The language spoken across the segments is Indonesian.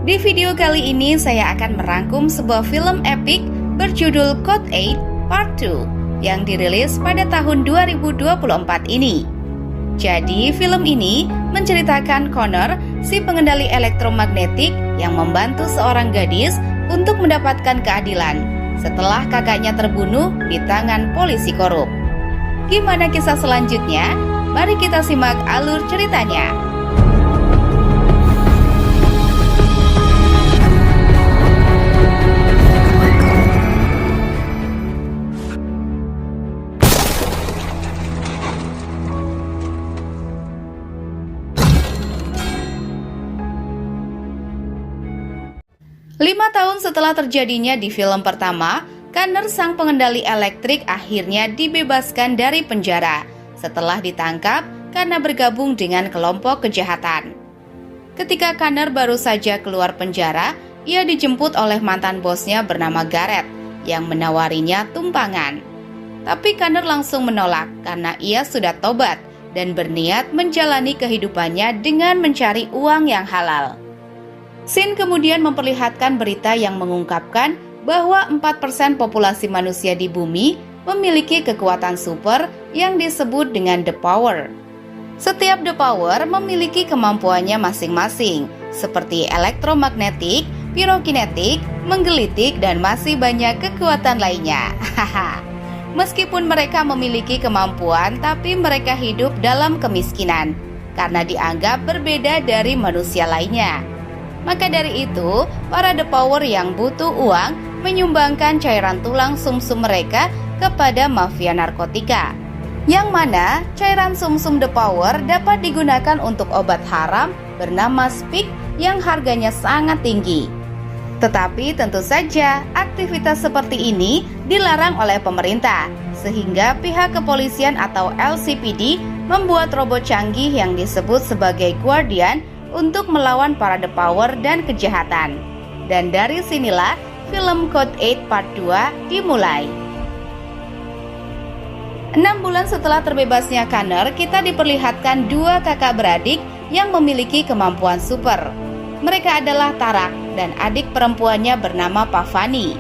Di video kali ini saya akan merangkum sebuah film epik berjudul Code 8 Part 2 yang dirilis pada tahun 2024 ini. Jadi film ini menceritakan Connor, si pengendali elektromagnetik yang membantu seorang gadis untuk mendapatkan keadilan setelah kakaknya terbunuh di tangan polisi korup. Gimana kisah selanjutnya? Mari kita simak alur ceritanya. 5 tahun setelah terjadinya di film pertama, Connor sang pengendali elektrik akhirnya dibebaskan dari penjara setelah ditangkap karena bergabung dengan kelompok kejahatan. Ketika Connor baru saja keluar penjara, ia dijemput oleh mantan bosnya bernama Garrett yang menawarinya tumpangan. Tapi Connor langsung menolak karena ia sudah tobat dan berniat menjalani kehidupannya dengan mencari uang yang halal. Scene kemudian memperlihatkan berita yang mengungkapkan bahwa 4% populasi manusia di bumi memiliki kekuatan super yang disebut dengan The Power. Setiap The Power memiliki kemampuannya masing-masing, seperti elektromagnetik, pirokinetik, menggelitik, dan masih banyak kekuatan lainnya. Meskipun mereka memiliki kemampuan, tapi mereka hidup dalam kemiskinan karena dianggap berbeda dari manusia lainnya. Maka dari itu, para The Power yang butuh uang menyumbangkan cairan tulang sumsum mereka kepada mafia narkotika. Yang mana cairan sumsum The Power dapat digunakan untuk obat haram bernama Speak yang harganya sangat tinggi. Tetapi tentu saja aktivitas seperti ini dilarang oleh pemerintah, sehingga pihak kepolisian atau LCPD membuat robot canggih yang disebut sebagai Guardian untuk melawan para The Power dan kejahatan. Dan dari sinilah film Code 8 Part 2 dimulai. 6 bulan setelah terbebasnya Connor, kita diperlihatkan dua kakak beradik yang memiliki kemampuan super. Mereka adalah Tarak dan adik perempuannya bernama Pavani.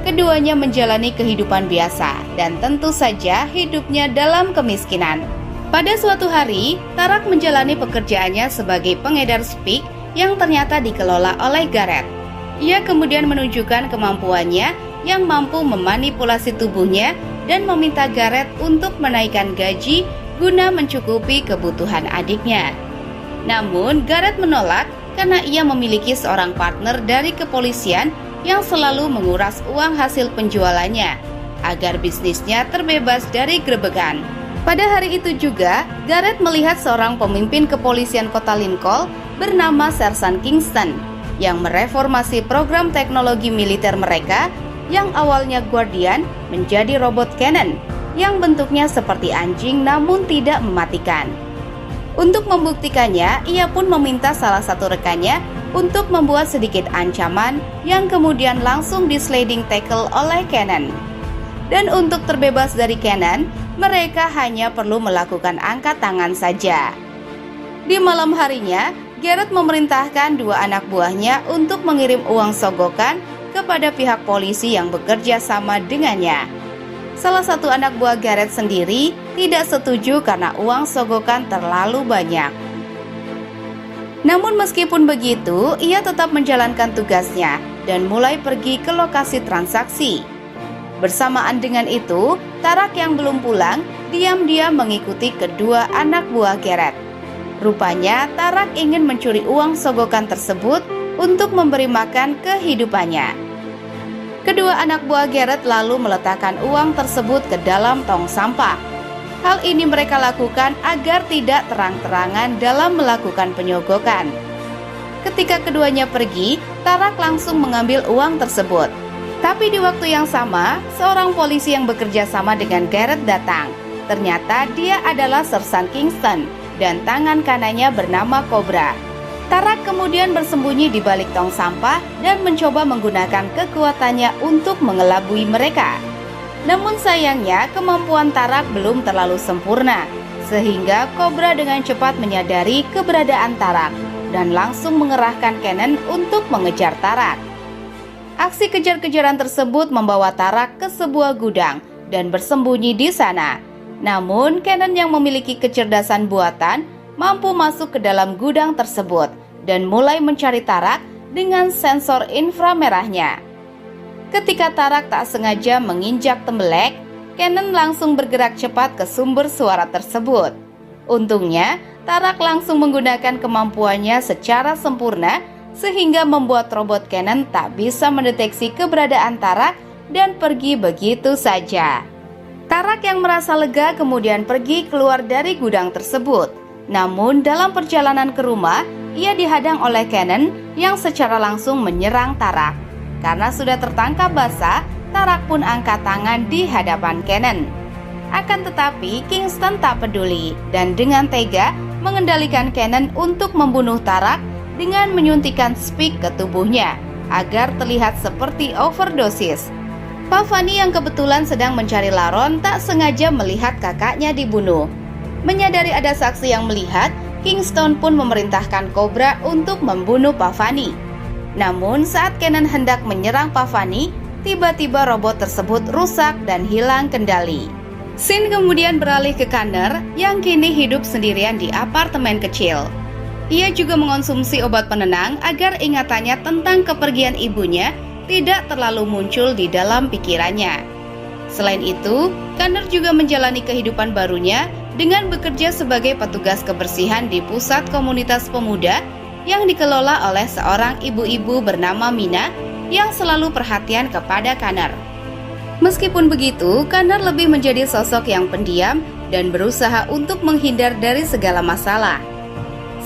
Keduanya menjalani kehidupan biasa dan tentu saja hidupnya dalam kemiskinan. Pada suatu hari, Tarak menjalani pekerjaannya sebagai pengedar Speak yang ternyata dikelola oleh Garrett. Ia kemudian menunjukkan kemampuannya yang mampu memanipulasi tubuhnya dan meminta Garrett untuk menaikkan gaji guna mencukupi kebutuhan adiknya. Namun, Garrett menolak karena ia memiliki seorang partner dari kepolisian yang selalu menguras uang hasil penjualannya agar bisnisnya terbebas dari grebekan. Pada hari itu juga, Garrett melihat seorang pemimpin kepolisian kota Lincoln bernama Sersan Kingston yang mereformasi program teknologi militer mereka yang awalnya Guardian menjadi robot cannon yang bentuknya seperti anjing namun tidak mematikan. Untuk membuktikannya, ia pun meminta salah satu rekannya untuk membuat sedikit ancaman yang kemudian langsung di sliding tackle oleh Cannon. Dan untuk terbebas dari Cannon, mereka hanya perlu melakukan angkat tangan saja. Di malam harinya, Garrett memerintahkan dua anak buahnya untuk mengirim uang sogokan kepada pihak polisi yang bekerja sama dengannya. Salah satu anak buah Garrett sendiri tidak setuju karena uang sogokan terlalu banyak. Namun meskipun begitu, ia tetap menjalankan tugasnya dan mulai pergi ke lokasi transaksi. Bersamaan dengan itu, Tarak yang belum pulang diam-diam mengikuti kedua anak buah Garrett. Rupanya Tarak ingin mencuri uang sogokan tersebut untuk memberi makan kehidupannya. Kedua anak buah Garrett lalu meletakkan uang tersebut ke dalam tong sampah. Hal ini mereka lakukan agar tidak terang-terangan dalam melakukan penyogokan. Ketika keduanya pergi, Tarak langsung mengambil uang tersebut. Tapi di waktu yang sama, seorang polisi yang bekerja sama dengan Garrett datang. Ternyata dia adalah Sersan Kingston dan tangan kanannya bernama Cobra. Tarak kemudian bersembunyi di balik tong sampah dan mencoba menggunakan kekuatannya untuk mengelabui mereka. Namun sayangnya kemampuan Tarak belum terlalu sempurna, sehingga Cobra dengan cepat menyadari keberadaan Tarak. dan langsung mengerahkan Cannon untuk mengejar Tarak. Aksi kejar-kejaran tersebut membawa Tarak ke sebuah gudang dan bersembunyi di sana. Namun, Cannon yang memiliki kecerdasan buatan mampu masuk ke dalam gudang tersebut dan mulai mencari Tarak dengan sensor inframerahnya. Ketika Tarak tak sengaja menginjak tembelek, Cannon langsung bergerak cepat ke sumber suara tersebut. Untungnya, Tarak langsung menggunakan kemampuannya secara sempurna sehingga membuat robot Cannon tak bisa mendeteksi keberadaan Tarak dan pergi begitu saja. Tarak yang merasa lega kemudian pergi keluar dari gudang tersebut. Namun dalam perjalanan ke rumah, ia dihadang oleh Cannon yang secara langsung menyerang Tarak. Karena sudah tertangkap basah, Tarak pun angkat tangan di hadapan Cannon. Akan tetapi Kingston tak peduli dan dengan tega mengendalikan Cannon untuk membunuh Tarak dengan menyuntikkan spik ke tubuhnya agar terlihat seperti overdosis. Pavani yang kebetulan sedang mencari Laron tak sengaja melihat kakaknya dibunuh. Menyadari ada saksi yang melihat, Kingston pun memerintahkan Cobra untuk membunuh Pavani. Namun saat Cannon hendak menyerang Pavani, tiba-tiba robot tersebut rusak dan hilang kendali. Scene kemudian beralih ke Connor yang kini hidup sendirian di apartemen kecil. Ia juga mengonsumsi obat penenang agar ingatannya tentang kepergian ibunya tidak terlalu muncul di dalam pikirannya. Selain itu, Connor juga menjalani kehidupan barunya dengan bekerja sebagai petugas kebersihan di pusat komunitas pemuda yang dikelola oleh seorang ibu-ibu bernama Mina yang selalu perhatian kepada Connor. Meskipun begitu, Connor lebih menjadi sosok yang pendiam dan berusaha untuk menghindar dari segala masalah.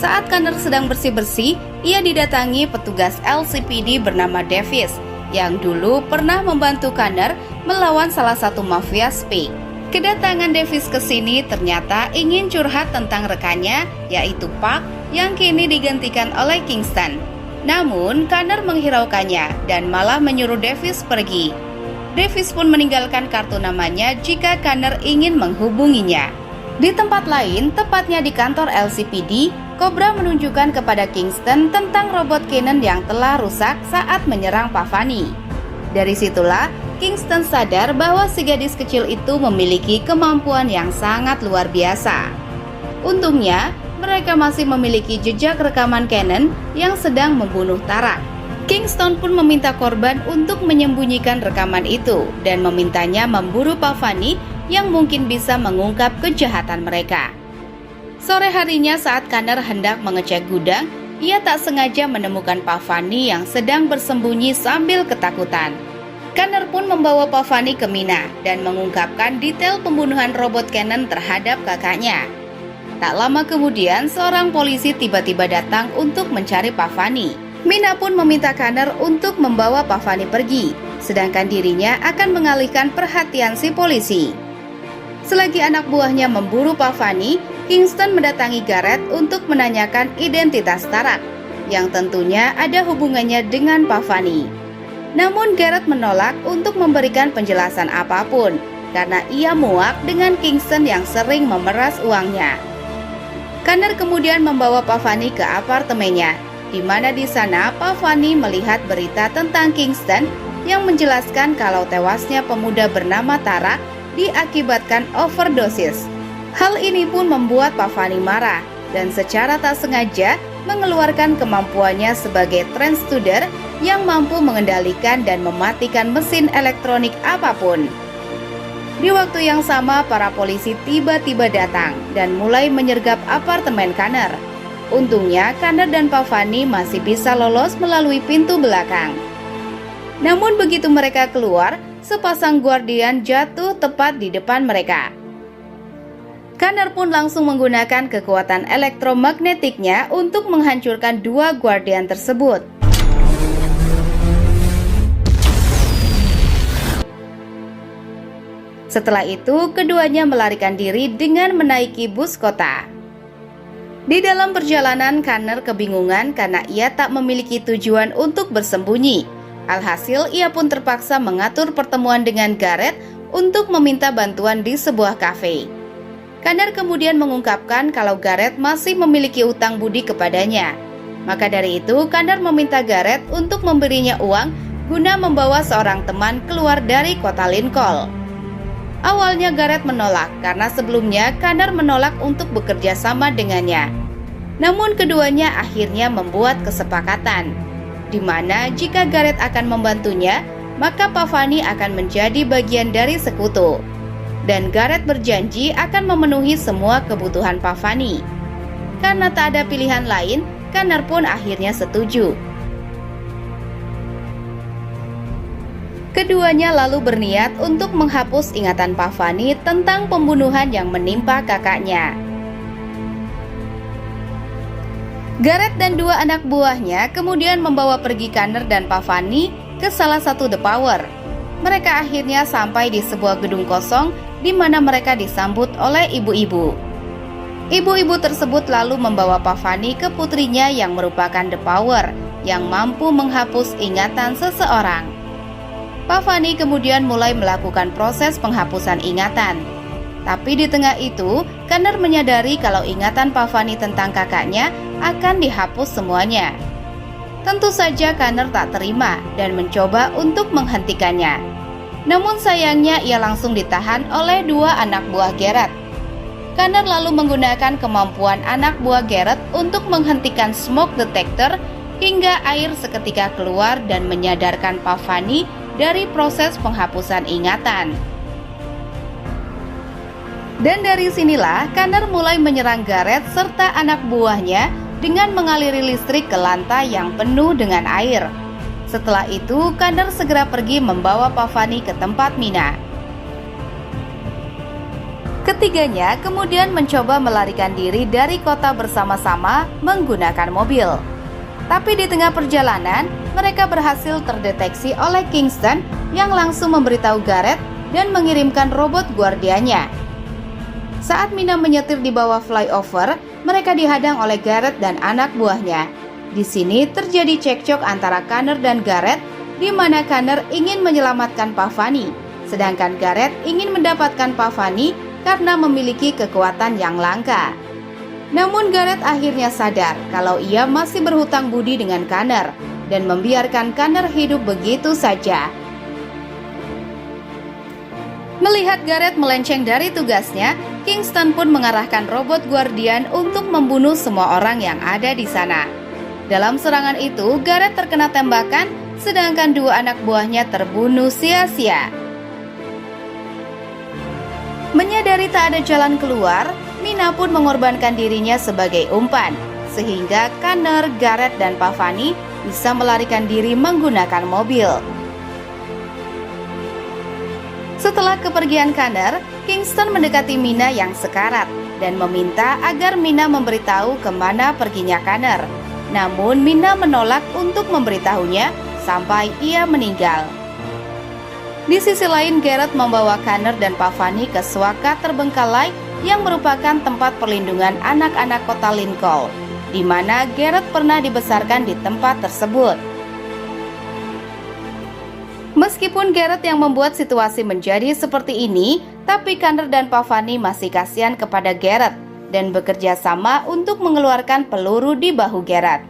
Saat Connor sedang bersih-bersih, ia didatangi petugas LCPD bernama Davis yang dulu pernah membantu Connor melawan salah satu mafia Spik. Kedatangan Davis ke sini ternyata ingin curhat tentang rekannya, yaitu Park, yang kini digantikan oleh Kingston. Namun, Connor menghiraukannya dan malah menyuruh Davis pergi. Davis pun meninggalkan kartu namanya jika Connor ingin menghubunginya. Di tempat lain, tepatnya di kantor LCPD, Cobra menunjukkan kepada Kingston tentang robot Cannon yang telah rusak saat menyerang Pavani. Dari situlah, Kingston sadar bahwa si gadis kecil itu memiliki kemampuan yang sangat luar biasa. Untungnya, mereka masih memiliki jejak rekaman Cannon yang sedang membunuh Tarak. Kingston pun meminta korban untuk menyembunyikan rekaman itu dan memintanya memburu Pavani yang mungkin bisa mengungkap kejahatan mereka. Sore harinya saat Connor hendak mengecek gudang, ia tak sengaja menemukan Pavani yang sedang bersembunyi sambil ketakutan. Connor pun membawa Pavani ke Mina dan mengungkapkan detail pembunuhan robot Cannon terhadap kakaknya. Tak lama kemudian, seorang polisi tiba-tiba datang untuk mencari Pavani. Mina pun meminta Connor untuk membawa Pavani pergi, sedangkan dirinya akan mengalihkan perhatian si polisi. Selagi anak buahnya memburu Pavani, Kingston mendatangi Garrett untuk menanyakan identitas Tarak, yang tentunya ada hubungannya dengan Pavani. Namun Garrett menolak untuk memberikan penjelasan apapun, karena ia muak dengan Kingston yang sering memeras uangnya. Connor kemudian membawa Pavani ke apartemennya, di mana di sana Pavani melihat berita tentang Kingston yang menjelaskan kalau tewasnya pemuda bernama Tarak diakibatkan overdosis. Hal ini pun membuat Pavani marah dan secara tak sengaja mengeluarkan kemampuannya sebagai transducer yang mampu mengendalikan dan mematikan mesin elektronik apapun. Di waktu yang sama, para polisi tiba-tiba datang dan mulai menyergap apartemen Connor. Untungnya, Connor dan Pavani masih bisa lolos melalui pintu belakang. Namun begitu mereka keluar, sepasang guardian jatuh tepat di depan mereka. Connor pun langsung menggunakan kekuatan elektromagnetiknya untuk menghancurkan dua guardian tersebut. Setelah itu, keduanya melarikan diri dengan menaiki bus kota. Di dalam perjalanan, Connor kebingungan karena ia tak memiliki tujuan untuk bersembunyi. Alhasil, ia pun terpaksa mengatur pertemuan dengan Garrett untuk meminta bantuan di sebuah kafe. Connor kemudian mengungkapkan kalau Garrett masih memiliki utang budi kepadanya. Maka dari itu, Connor meminta Garrett untuk memberinya uang guna membawa seorang teman keluar dari kota Lincoln. Awalnya Garrett menolak karena sebelumnya Connor menolak untuk bekerja sama dengannya. Namun keduanya akhirnya membuat kesepakatan, di mana jika Garrett akan membantunya, maka Pavani akan menjadi bagian dari sekutu. Dan Garrett berjanji akan memenuhi semua kebutuhan Pavani. Karena tak ada pilihan lain, Connor pun akhirnya setuju. Keduanya lalu berniat untuk menghapus ingatan Pavani tentang pembunuhan yang menimpa kakaknya. Garrett dan dua anak buahnya kemudian membawa pergi Connor dan Pavani ke salah satu The Power. Mereka akhirnya sampai di sebuah gedung kosong di mana mereka disambut oleh ibu-ibu. Ibu-ibu tersebut lalu membawa Pavani ke putrinya yang merupakan The Power yang mampu menghapus ingatan seseorang. Pavani kemudian mulai melakukan proses penghapusan ingatan. Tapi di tengah itu, Connor menyadari kalau ingatan Pavani tentang kakaknya akan dihapus semuanya. Tentu saja Connor tak terima dan mencoba untuk menghentikannya. Namun sayangnya ia langsung ditahan oleh dua anak buah Garrett. Connor lalu menggunakan kemampuan anak buah Garrett untuk menghentikan smoke detector hingga air seketika keluar dan menyadarkan Pavani dari proses penghapusan ingatan. Dan dari sinilah Connor mulai menyerang Garrett serta anak buahnya dengan mengaliri listrik ke lantai yang penuh dengan air. Setelah itu, Connor segera pergi membawa Pavani ke tempat Mina. Ketiganya kemudian mencoba melarikan diri dari kota bersama-sama menggunakan mobil. Tapi di tengah perjalanan, mereka berhasil terdeteksi oleh Kingston yang langsung memberitahu Garrett dan mengirimkan robot guardianya. Saat Mina menyetir di bawah flyover, mereka dihadang oleh Garrett dan anak buahnya. Di sini terjadi cekcok antara Connor dan Garrett, di mana Connor ingin menyelamatkan Pavani, sedangkan Garrett ingin mendapatkan Pavani karena memiliki kekuatan yang langka. Namun Garrett akhirnya sadar kalau ia masih berhutang budi dengan Connor dan membiarkan Connor hidup begitu saja. Melihat Garrett melenceng dari tugasnya, Kingston pun mengarahkan robot Guardian untuk membunuh semua orang yang ada di sana. Dalam serangan itu, Garrett terkena tembakan, sedangkan dua anak buahnya terbunuh sia-sia. Menyadari tak ada jalan keluar, Mina pun mengorbankan dirinya sebagai umpan, sehingga Connor, Garrett, dan Pavani bisa melarikan diri menggunakan mobil. Setelah kepergian Connor, Kingston mendekati Mina yang sekarat dan meminta agar Mina memberitahu kemana perginya Connor. Namun Mina menolak untuk memberitahunya sampai ia meninggal. Di sisi lain, Garrett membawa Connor dan Pavani ke suaka terbengkalai yang merupakan tempat perlindungan anak-anak kota Lincoln, di mana Garrett pernah dibesarkan di tempat tersebut. Meskipun Garrett yang membuat situasi menjadi seperti ini, tapi Connor dan Pavani masih kasihan kepada Garrett dan bekerja sama untuk mengeluarkan peluru di bahu Garrett.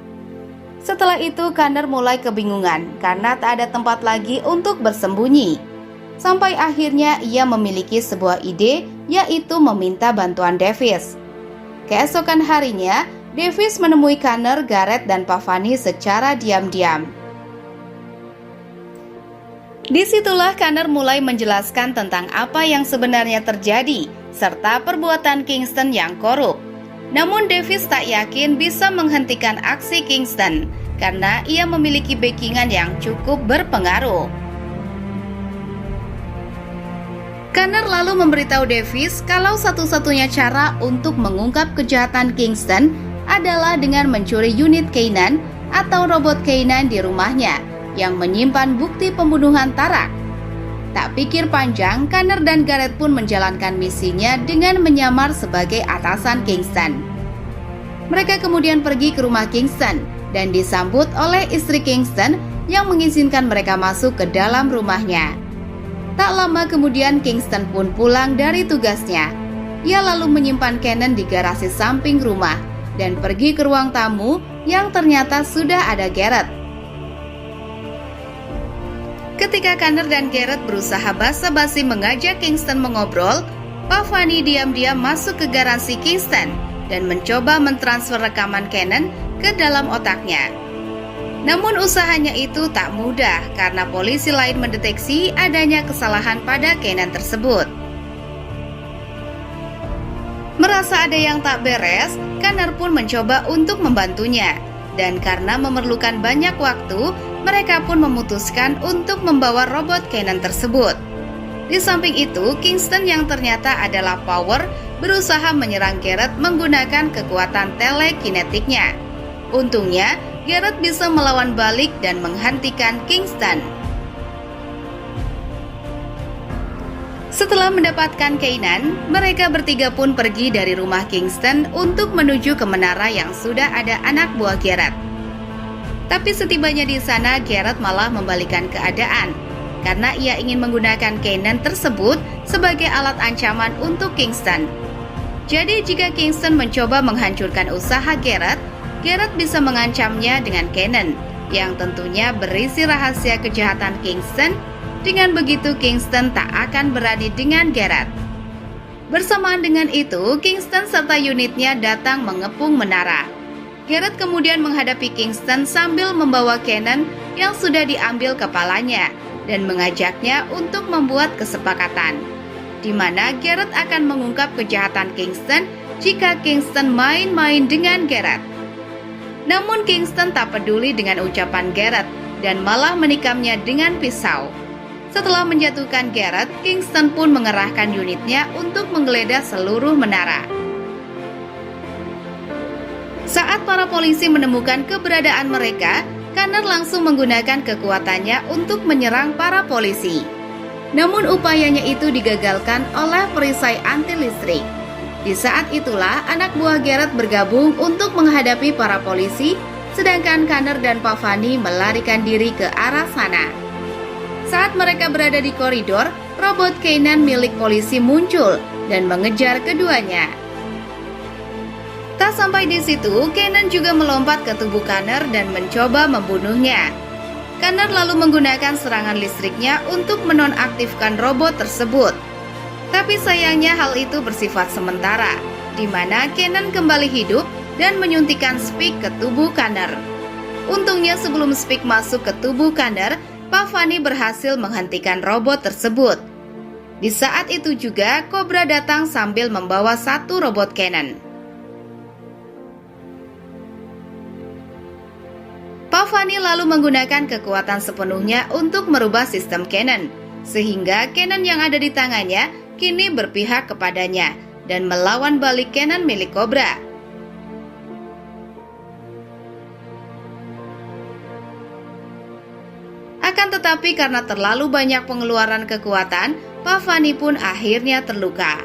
Setelah itu, Connor mulai kebingungan karena tak ada tempat lagi untuk bersembunyi. Sampai akhirnya ia memiliki sebuah ide, yaitu meminta bantuan Davis. Keesokan harinya, Davis menemui Connor, Garrett, dan Pavani secara diam-diam. Disitulah Connor mulai menjelaskan tentang apa yang sebenarnya terjadi, serta perbuatan Kingston yang korup. Namun Davis tak yakin bisa menghentikan aksi Kingston karena ia memiliki backingan yang cukup berpengaruh. Connor lalu memberitahu Davis kalau satu-satunya cara untuk mengungkap kejahatan Kingston adalah dengan mencuri unit K9 atau robot K9 di rumahnya yang menyimpan bukti pembunuhan Tarak. Tak pikir panjang, Connor dan Garrett pun menjalankan misinya dengan menyamar sebagai atasan Kingston. Mereka kemudian pergi ke rumah Kingston dan disambut oleh istri Kingston yang mengizinkan mereka masuk ke dalam rumahnya. Tak lama kemudian Kingston pun pulang dari tugasnya. Ia lalu menyimpan Cannon di garasi samping rumah dan pergi ke ruang tamu yang ternyata sudah ada Garrett. Ketika Connor dan Garrett berusaha basa-basi mengajak Kingston mengobrol, Pavani diam-diam masuk ke garansi Kingston dan mencoba mentransfer rekaman Cannon ke dalam otaknya. Namun usahanya itu tak mudah karena polisi lain mendeteksi adanya kesalahan pada Cannon tersebut. Merasa ada yang tak beres, Connor pun mencoba untuk membantunya. Dan karena memerlukan banyak waktu, mereka pun memutuskan untuk membawa robot Cannon tersebut. Di samping itu, Kingston yang ternyata adalah Power berusaha menyerang Garrett menggunakan kekuatan telekinetiknya. Untungnya, Garrett bisa melawan balik dan menghentikan Kingston. Setelah mendapatkan Kanan, mereka bertiga pun pergi dari rumah Kingston untuk menuju ke menara yang sudah ada anak buah Garrett. Tapi setibanya di sana, Garrett malah membalikan keadaan karena ia ingin menggunakan Kanan tersebut sebagai alat ancaman untuk Kingston. Jadi jika Kingston mencoba menghancurkan usaha Garrett, Garrett bisa mengancamnya dengan Kanan yang tentunya berisi rahasia kejahatan Kingston. Dengan begitu, Kingston tak akan berani dengan Garrett. Bersamaan dengan itu, Kingston serta unitnya datang mengepung menara. Garrett kemudian menghadapi Kingston sambil membawa Cannon yang sudah diambil kepalanya dan mengajaknya untuk membuat kesepakatan, di mana Garrett akan mengungkap kejahatan Kingston jika Kingston main-main dengan Garrett. Namun Kingston tak peduli dengan ucapan Garrett dan malah menikamnya dengan pisau. Setelah menjatuhkan Garrett, Kingston pun mengerahkan unitnya untuk menggeledah seluruh menara. Saat para polisi menemukan keberadaan mereka, Connor langsung menggunakan kekuatannya untuk menyerang para polisi. Namun upayanya itu digagalkan oleh perisai anti listrik. Di saat itulah anak buah Garrett bergabung untuk menghadapi para polisi, sedangkan Connor dan Pavani melarikan diri ke arah sana. Saat mereka berada di koridor, robot Kanan milik polisi muncul dan mengejar keduanya. Tak sampai di situ, Kanan juga melompat ke tubuh Connor dan mencoba membunuhnya. Connor lalu menggunakan serangan listriknya untuk menonaktifkan robot tersebut. Tapi sayangnya hal itu bersifat sementara, di mana Kanan kembali hidup dan menyuntikkan Speak ke tubuh Connor. Untungnya sebelum Speak masuk ke tubuh Connor, Pavani berhasil menghentikan robot tersebut. Di saat itu juga, Cobra datang sambil membawa satu robot Cannon. Pavani lalu menggunakan kekuatan sepenuhnya untuk merubah sistem Cannon, sehingga Cannon yang ada di tangannya kini berpihak kepadanya dan melawan balik Cannon milik Cobra. Akan tetapi karena terlalu banyak pengeluaran kekuatan, Pavani pun akhirnya terluka.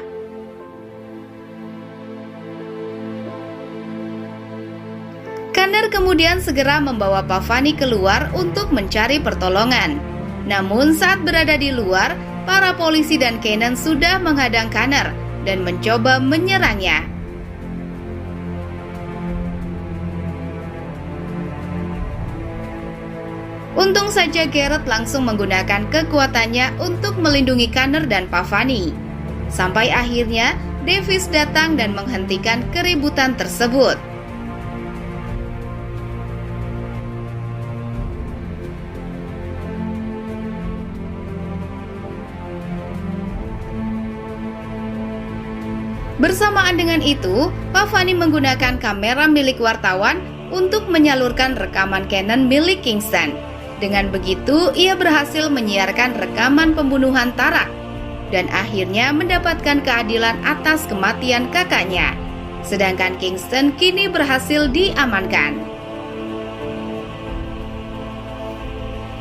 Connor kemudian segera membawa Pavani keluar untuk mencari pertolongan. Namun saat berada di luar, para polisi dan Kanan sudah menghadang Connor dan mencoba menyerangnya. Untung saja Garrett langsung menggunakan kekuatannya untuk melindungi Connor dan Pavani. Sampai akhirnya Davis datang dan menghentikan keributan tersebut. Bersamaan dengan itu, Pavani menggunakan kamera milik wartawan untuk menyalurkan rekaman Cannon milik Kingston. Dengan begitu, ia berhasil menyiarkan rekaman pembunuhan Tarak dan akhirnya mendapatkan keadilan atas kematian kakaknya. Sedangkan Kingston kini berhasil diamankan.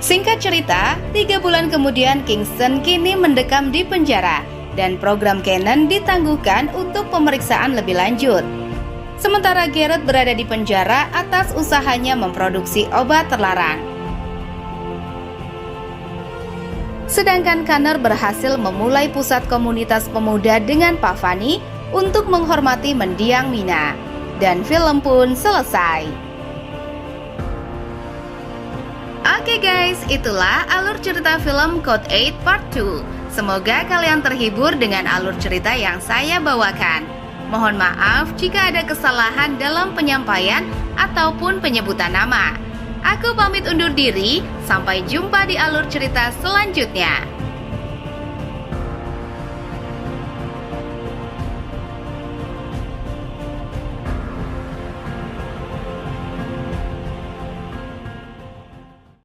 Singkat cerita, 3 bulan kemudian Kingston kini mendekam di penjara dan program Cannon ditangguhkan untuk pemeriksaan lebih lanjut. Sementara Garrett berada di penjara atas usahanya memproduksi obat terlarang. Sedangkan Connor berhasil memulai pusat komunitas pemuda dengan Pavani untuk menghormati mendiang Mina. dan film pun selesai. Oke guys, itulah alur cerita film Code 8 Part 2. Semoga kalian terhibur dengan alur cerita yang saya bawakan. Mohon maaf jika ada kesalahan dalam penyampaian ataupun penyebutan nama. Aku pamit undur diri, sampai jumpa di alur cerita selanjutnya.